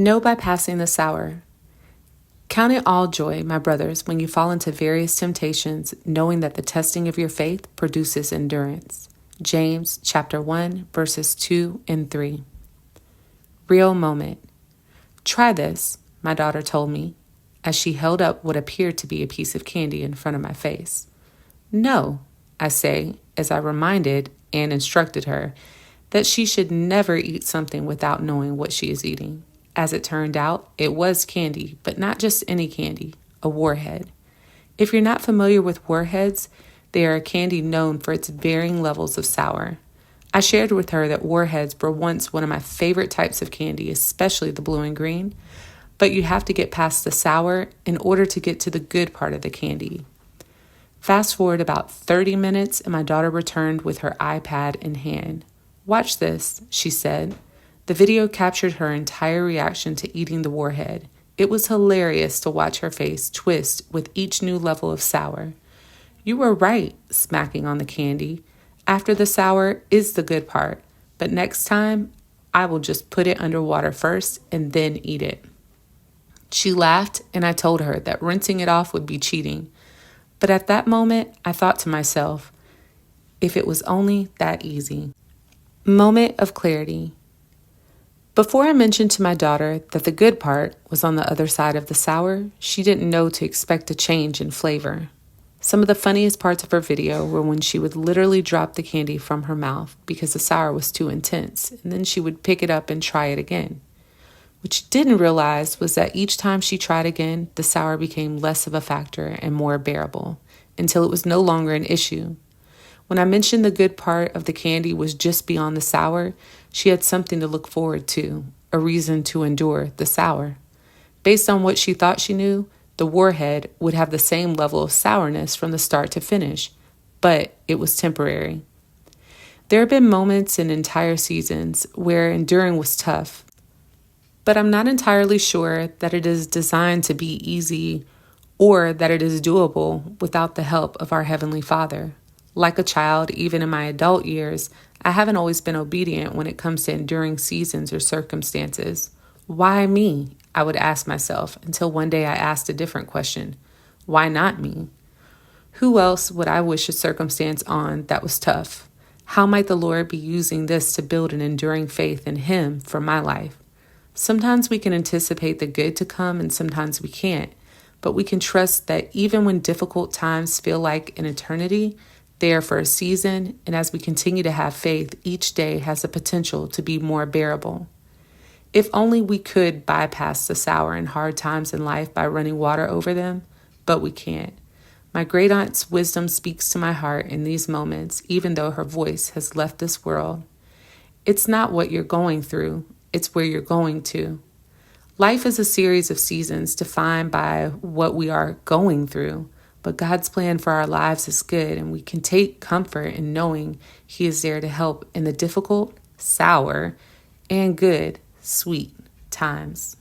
No bypassing the sour. Count it all joy, my brothers, when you fall into various temptations, knowing that the testing of your faith produces endurance. James chapter 1, verses 2 and 3. Real moment. Try this, my daughter told me, as she held up what appeared to be a piece of candy in front of my face. No, I say, as I reminded and instructed her that she should never eat something without knowing what she is eating. As it turned out, it was candy, but not just any candy, a warhead. If you're not familiar with warheads, they are a candy known for its varying levels of sour. I shared with her that warheads were once one of my favorite types of candy, especially the blue and green, but you have to get past the sour in order to get to the good part of the candy. Fast forward about 30 minutes and my daughter returned with her iPad in hand. Watch this, she said. The video captured her entire reaction to eating the warhead. It was hilarious to watch her face twist with each new level of sour. You were right, smacking on the candy. After the sour is the good part, but next time I will just put it under water first and then eat it. She laughed and I told her that rinsing it off would be cheating. But at that moment, I thought to myself, if it was only that easy. Moment of clarity. Before I mentioned to my daughter that the good part was on the other side of the sour, she didn't know to expect a change in flavor. Some of the funniest parts of her video were when she would literally drop the candy from her mouth because the sour was too intense, and then she would pick it up and try it again. What she didn't realize was that each time she tried again, the sour became less of a factor and more bearable, until it was no longer an issue. When I mentioned the good part of the candy was just beyond the sour, she had something to look forward to, a reason to endure the sour. Based on what she thought she knew, the warhead would have the same level of sourness from the start to finish, but it was temporary. There have been moments in entire seasons where enduring was tough, but I'm not entirely sure that it is designed to be easy or that it is doable without the help of our Heavenly Father. Like a child, even in my adult years, I haven't always been obedient when it comes to enduring seasons or circumstances. Why me? I would ask myself until one day I asked a different question. Why not me? Who else would I wish a circumstance on that was tough? How might the Lord be using this to build an enduring faith in Him for my life? Sometimes we can anticipate the good to come and sometimes we can't, but we can trust that even when difficult times feel like an eternity, they are for a season, and as we continue to have faith, each day has the potential to be more bearable. If only we could bypass the sour and hard times in life by running water over them, but we can't. My great aunt's wisdom speaks to my heart in these moments, even though her voice has left this world. It's not what you're going through, it's where you're going to. Life is a series of seasons defined by what we are going through. But God's plan for our lives is good, and we can take comfort in knowing He is there to help in the difficult, sour, and good, sweet times.